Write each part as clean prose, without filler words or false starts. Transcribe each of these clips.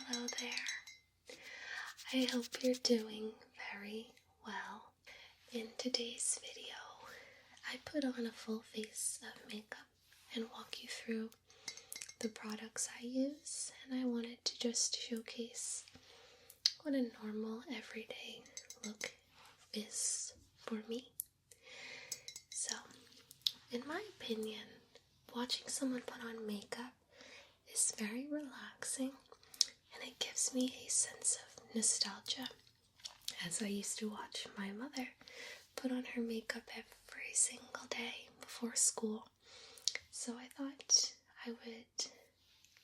Hello there. I hope you're doing very well. In today's video, I put on a full face of makeup and walk you through the products I use, and I wanted to just showcase what a normal everyday look is for me. So, in my opinion, watching someone put on makeup is very relaxing, and it gives me a sense of nostalgia, as I used to watch my mother put on her makeup every single day before school. So I thought I would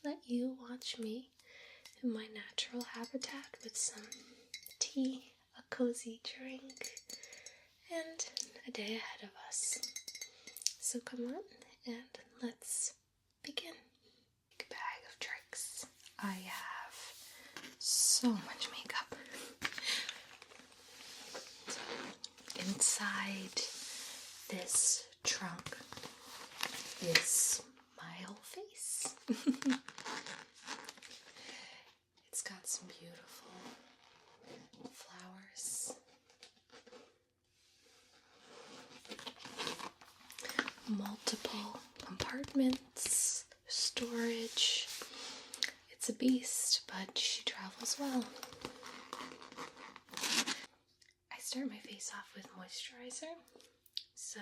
let you watch me in my natural habitat with some tea, a cozy drink, and a day ahead of us. So come on and let's begin. Big bag of tricks. I have so much makeup. So inside this trunk is my whole face. It's got some beautiful flowers, multiple compartments, storage. It's a beast, but she travels well. I start my face off with moisturizer. So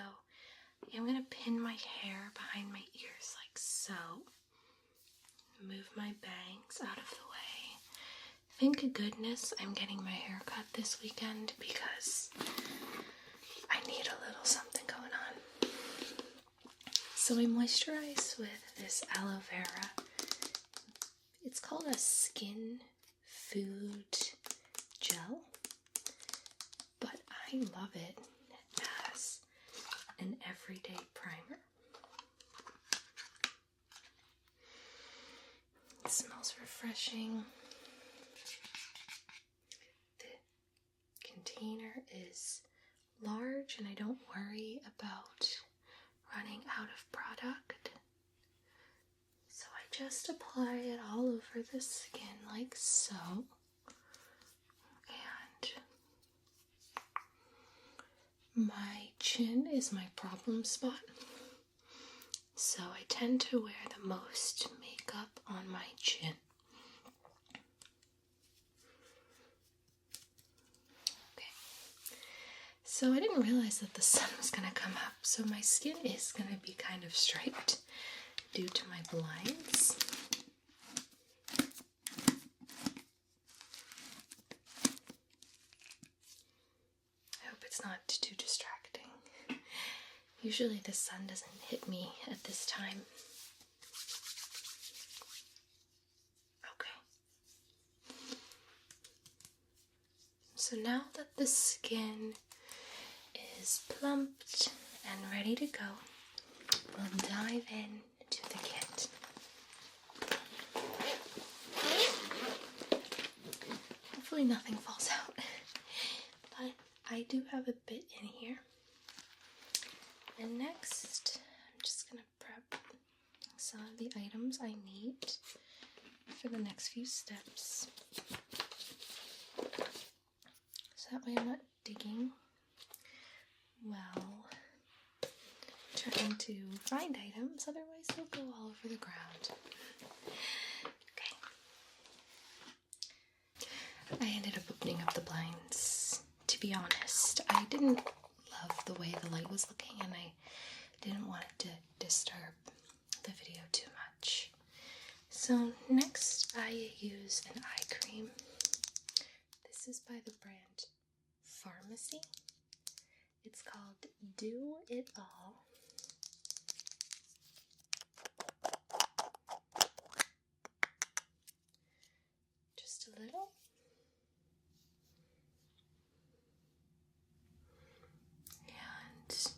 I'm going to pin my hair behind my ears like so. Move my bangs out of the way. Thank goodness I'm getting my hair cut this weekend because I need a little something going on. So I moisturize with this aloe vera. It's called a skin food gel, but I love it as an everyday primer. It smells refreshing. The container is large and I don't worry about running out of product. So I just apply it all over the skin like so. And my chin is my problem spot. So I tend to wear the most makeup on my chin. Okay. So I didn't realize that the sun was going to come up, so my skin is going to be kind of striped due to my blinds. I hope it's not too distracting. Usually the sun doesn't hit me at this time. Okay. So now that the skin is plumped and ready to go, we'll dive in to the kit. Hopefully nothing falls out, but I do have a bit in here. And next, I'm just going to prep some of the items I need for the next few steps. So that way I'm not digging while trying to find items, otherwise they'll go all over the ground. Okay. I ended up opening up the blinds. To be honest, I didn't love the way the light was looking and I didn't want it to disturb the video too much. So next I use an eye cream. This is by the brand Pharmacy. It's called Do It All. Just a little. And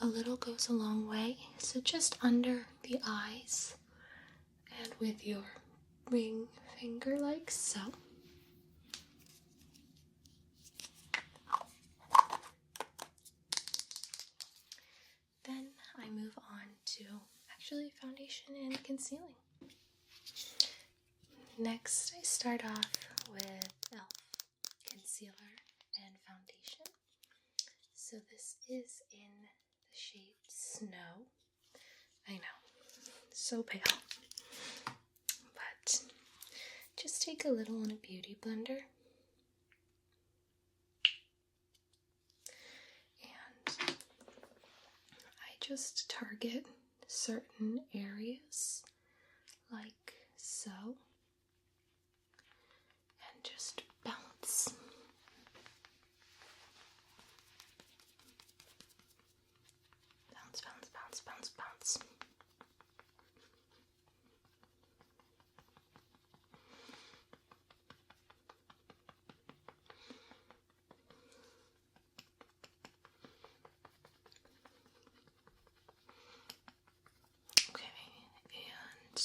a little goes a long way. So just under the eyes and with your ring finger like so. Then I move on to actually foundation and concealing. Next, I start off with e.l.f. concealer and foundation. So this is in the shade Snow. I know, so pale. But just take a little in a beauty blender. And I just target certain areas like so. And just bounce. Bounce, bounce, bounce, bounce, bounce. Okay, and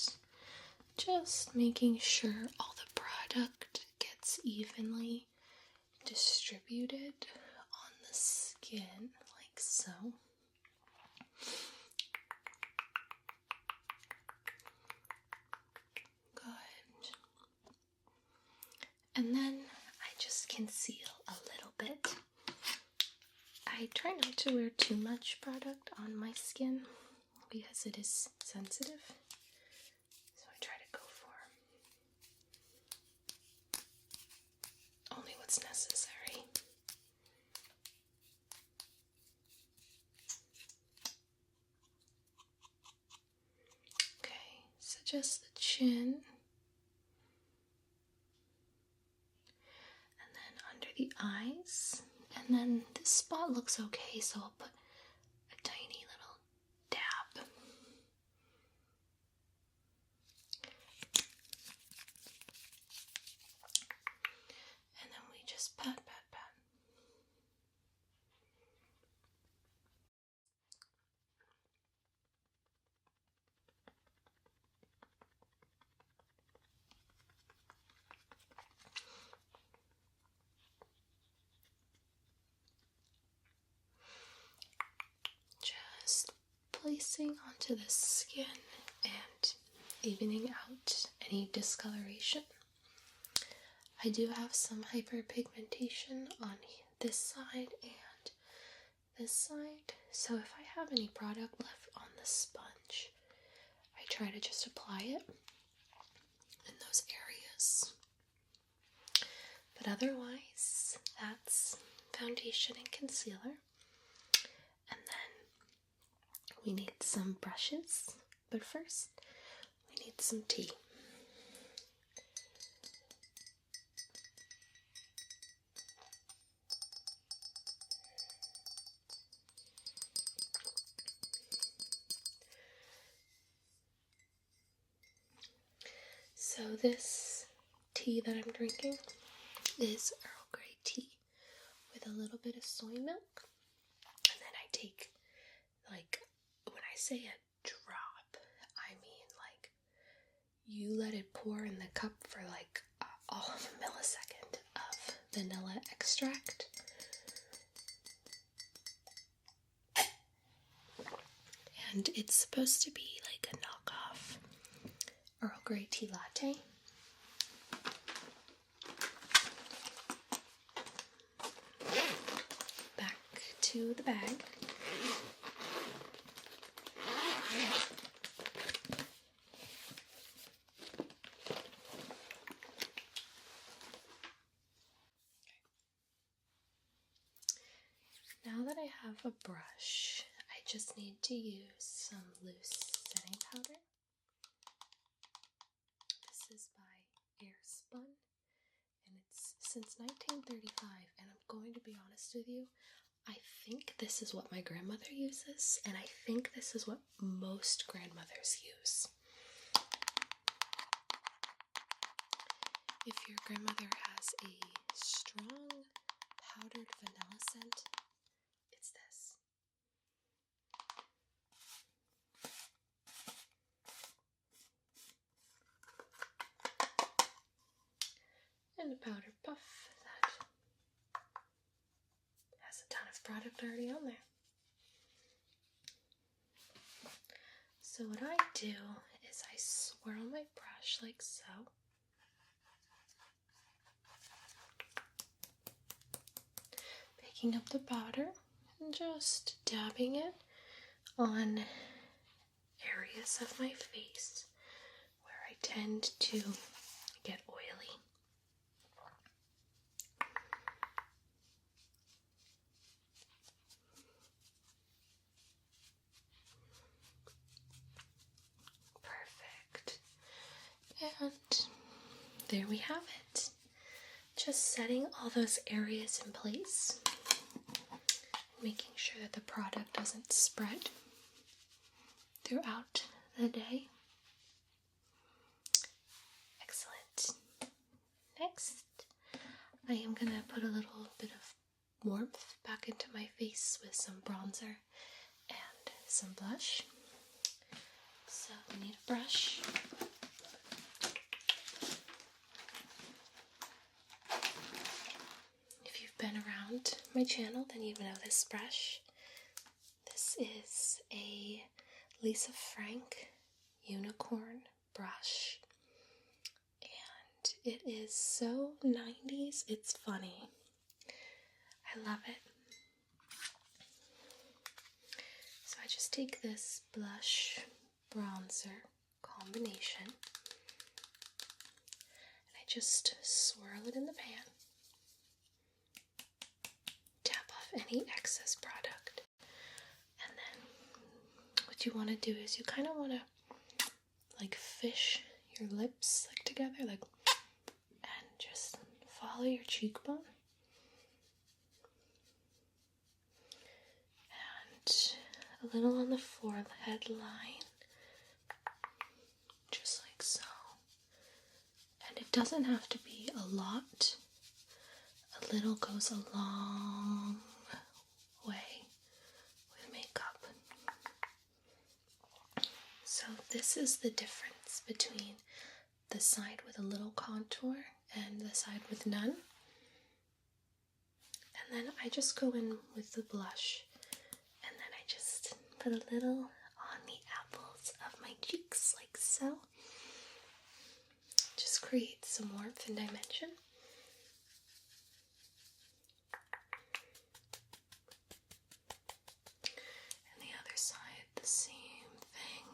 just making sure all the product gets evenly distributed on the skin, like so. Good. And then I just conceal a little bit. I try not to wear too much product on my skin because it is sensitive. So I try to go for only what's necessary. Okay, so just the chin. And then under the eyes. And then this spot looks okay, so I'll put a tiny little dab. And then we just pat, pat, pat. Just placing onto the skin and evening out any discoloration. I do have some hyperpigmentation on this side and this side, so if I have any product left on the sponge, I try to just apply it in those areas. But otherwise, that's foundation and concealer. And then we need some brushes, but first we need some tea. So this tea that I'm drinking is Earl Grey tea with a little bit of soy milk. And then I take, like, when I say a drop, I mean like you let it pour in the cup for like all of a millisecond of vanilla extract. And it's supposed to be like a knockoff Earl Grey tea latte. Back to the bag. Now that I have a brush, I just need to use some loose setting powder. This is by Airspun, and it's since 1935, and I'm going to be honest with you, I think this is what my grandmother uses, and I think this is what most grandmothers use. If your grandmother has a strong powdered vanilla scent, it's this. And a powder puff that has a ton of product already on there. So what I do is I swirl my brush like so. picking up the powder and just dabbing it on areas of my face where I tend to get oily. Perfect. And there we have it. Just setting all those areas in place, making sure that the product doesn't spread throughout the day. Excellent. Next, I am going to put a little bit of warmth back into my face with some bronzer and some blush. So we need a brush. If you've been around my channel, then you know this brush. This is a Lisa Frank unicorn brush, and it is so 90s, it's funny. I love it. So I just take this blush bronzer combination and I just swirl it in the pan, tap off any excess product, and then what you want to do is you kind of want to like fish your lips like together, like, and just follow your cheekbone and a little on the forehead line, just like so. And it doesn't have to be a lot. A little goes a long way with makeup. So this is the difference between the side with a little contour and the side with none. And then I just go in with the blush, and then I just put a little on the apples of my cheeks, like so. Just create some warmth and dimension. And the other side, the same thing.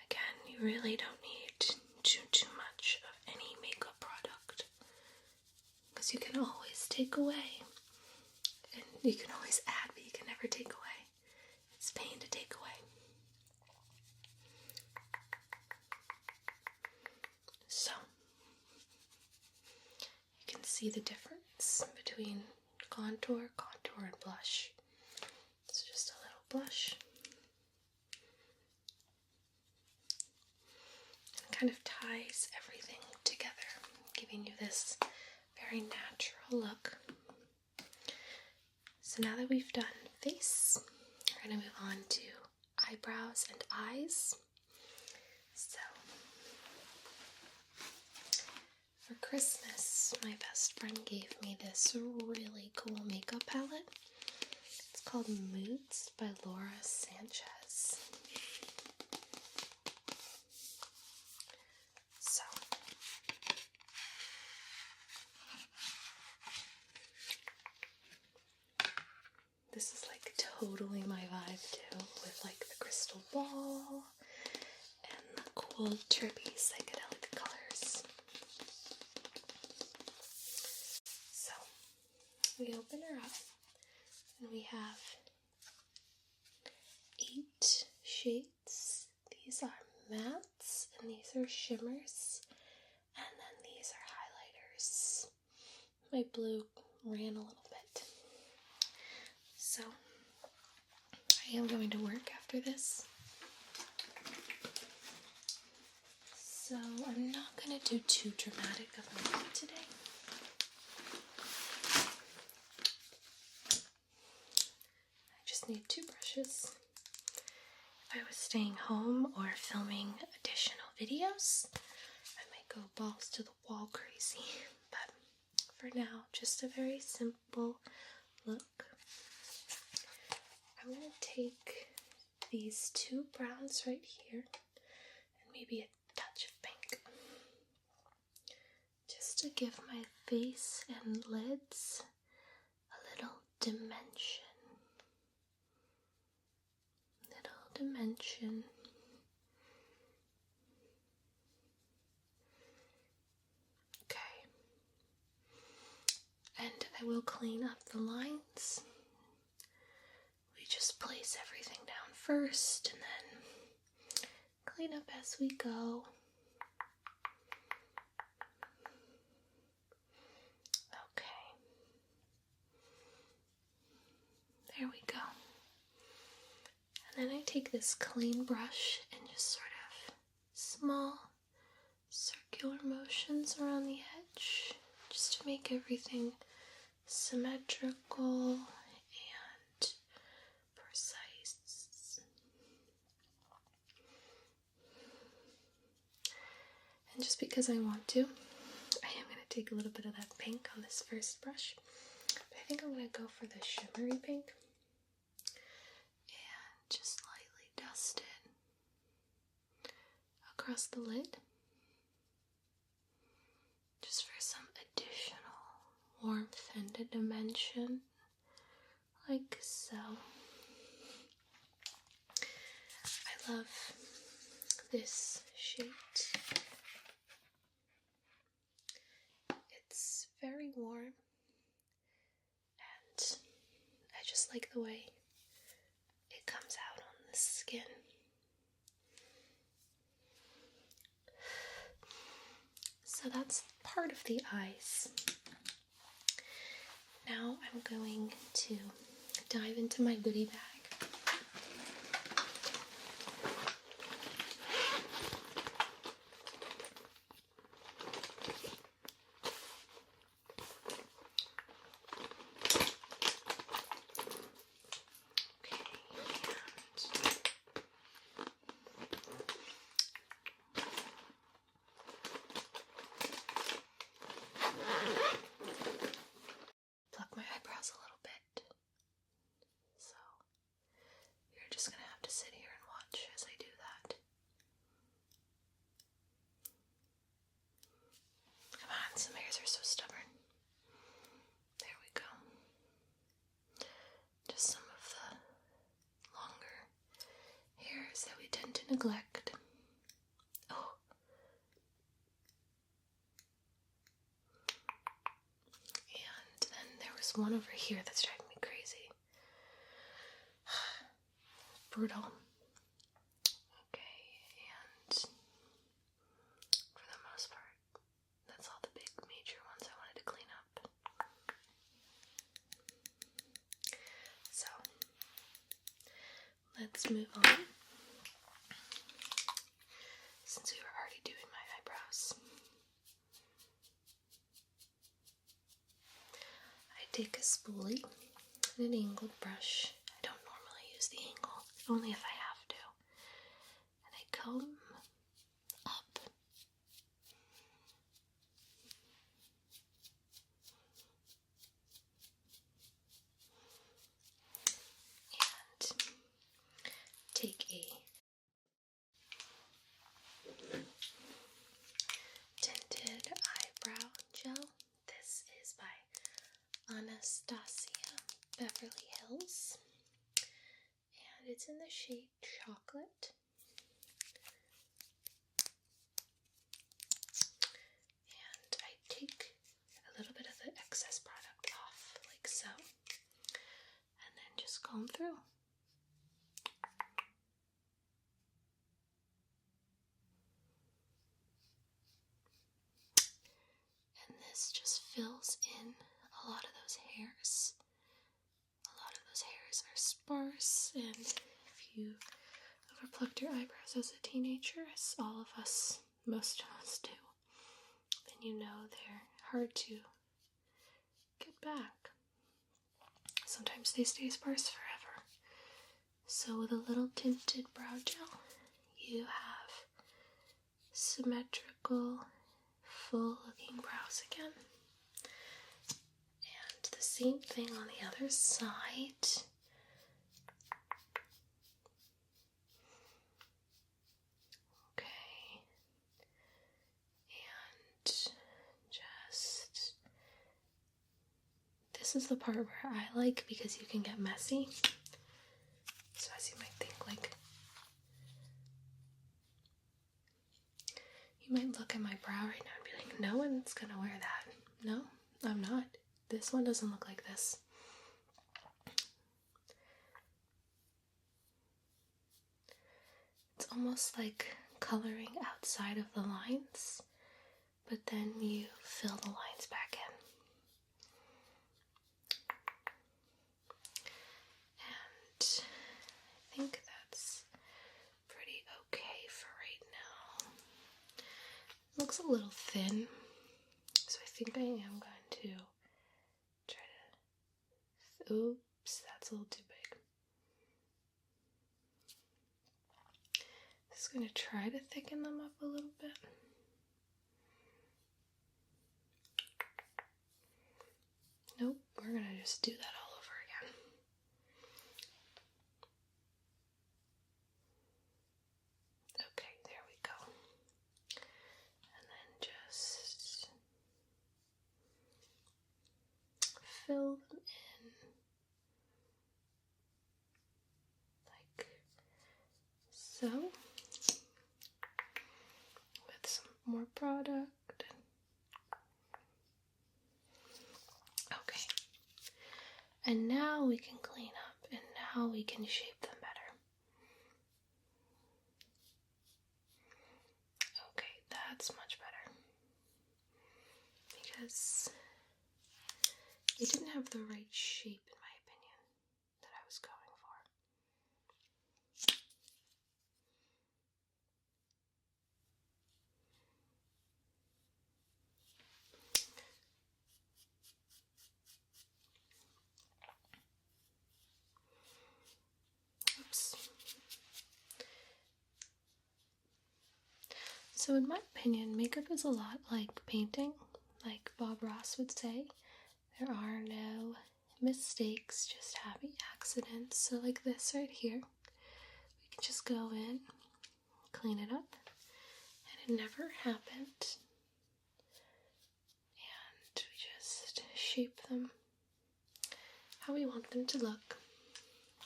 Again, you really don't need too much of any makeup product, because you can always take away, and you can always add, but you can never take away. It's pain to take away. So you can see the difference between contour, and blush. It's just a little blush. It kind of ties everything together, giving you this very natural look. So now that we've done face, we're going to move on to eyebrows and eyes. So for Christmas, my best friend gave me this really cool makeup palette. It's called Moods by Laura Sanchez. So this is like totally my vibe too, with like the crystal ball and the cool trippy psychedelic colors. So we open her up and we have 8 shades. These are mattes and these are shimmers, and then these are highlighters. My blue ran a little bit. So I am going to work after this. So I'm not going to do too dramatic of makeup today. I just need 2 brushes. If I was staying home or filming additional videos, I might go balls to the wall crazy. But for now, just a very simple look. I'm going to take these 2 browns right here and maybe a touch of pink, just to give my face and lids a little dimension. Little dimension. Okay. And I will clean up the lines. We just place everything down first and then clean up as we go. Okay. There we go. And then I take this clean brush and just sort of small circular motions around the edge just to make everything symmetrical and precise. And just because I want to, I am going to take a little bit of that pink on this first brush. But I think I'm going to go for the shimmery pink and just lightly dust it across the lid, just for some additional warmth and a dimension, like so. I love this shade. It's very warm, and I just like the way it comes out on the skin. So that's part of the eyes. Now I'm going to dive into my goodie bag. Pluck my eyebrows a little bit. So you're just gonna have to sit here and watch as I do that. Come on, some hairs are so stubborn. There we go. Just some of the longer hairs that we tend to neglect. Oh. And then there was one over here that's driving me crazy. Brutal. Okay, and for the most part, that's all the big major ones I wanted to clean up. So, let's move on. Since we were already doing my eyebrows, I take a spoolie and an angled brush. I don't normally use the angle, only if I have to. And I comb up. And take a tinted eyebrow gel. This is by Anastasia Beverly Hills, and it's in the shade Chocolate. And I take a little bit of the excess product off, like so, and then just comb through. And this just fills in a lot of those hairs. A lot of those hairs are sparse, and if you overplucked your eyebrows as a teenager, as all of us, most of us do, then you know they're hard to get back. Sometimes they stay sparse forever. So with a little tinted brow gel, you have symmetrical, full-looking brows again. And the same thing on the other side. Okay. And just, this this is the part where I like because you can get messy. So as you might think, like, you might look at my brow right now and be like, no one's gonna wear that. No, I'm not. This one doesn't look like this. It's almost like coloring outside of the lines, but then you fill the lines back in. And I think that's pretty okay for right now. It looks a little thin, so I think I am going to try to... Oops, that's a little too big. Just going to try to thicken them up a little bit. Nope, we're going to just do that all over again. Okay, there we go. And then just fill them in like so, with some more product. Okay, and now we can clean up, and now we can shape them better. Okay, that's much better, because you didn't have the right shape, in my opinion, that I was going for. Oops. So in my opinion, makeup is a lot like painting. Like Bob Ross would say, there are no mistakes, just happy accidents. So like this right here, we can just go in, clean it up, and it never happened. And we just shape them how we want them to look.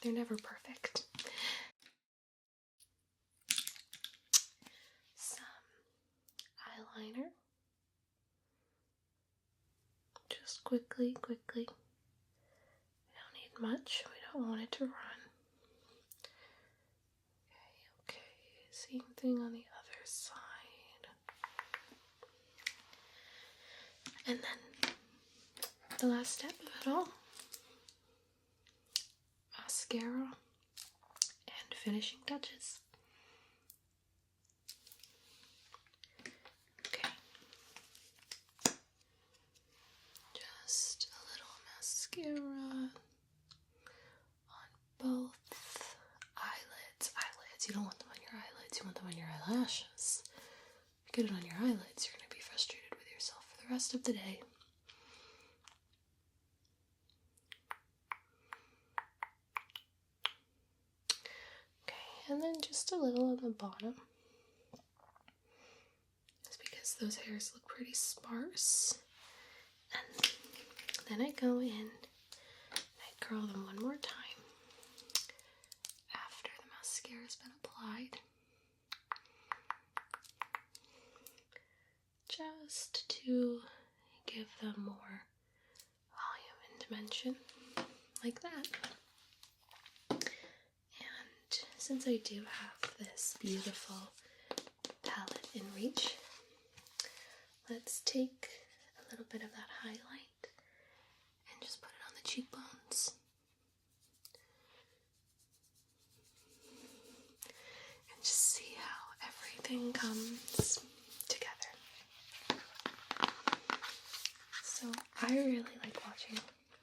They're never perfect. Some eyeliner. Just quickly. We don't need much. We don't want it to run. Okay. Same thing on the other side. And then the last step of it all, mascara and finishing touches. Okay. Just a little mascara on both eyelids. You don't want them on your eyelids, you want them on your eyelashes. If you get it on your eyelids, you're going to be frustrated with yourself for the rest of the day. Okay, and then just a little on the bottom. It's because those hairs look pretty sparse. And then I go in and I curl them one more time after the mascara has been applied, just to give them more volume and dimension, like that. And since I do have this beautiful palette in reach, let's take a little bit of that highlight and just put it on the cheekbones. And just see how everything comes together. So I really like watching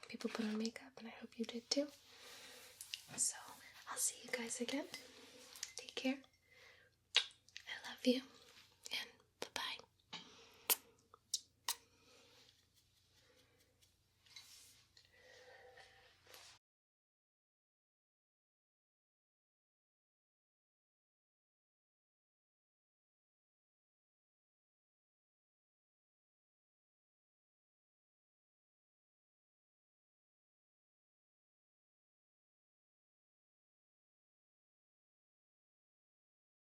people put on makeup, and I hope you did too. So I'll see you guys again. Take care. I love you.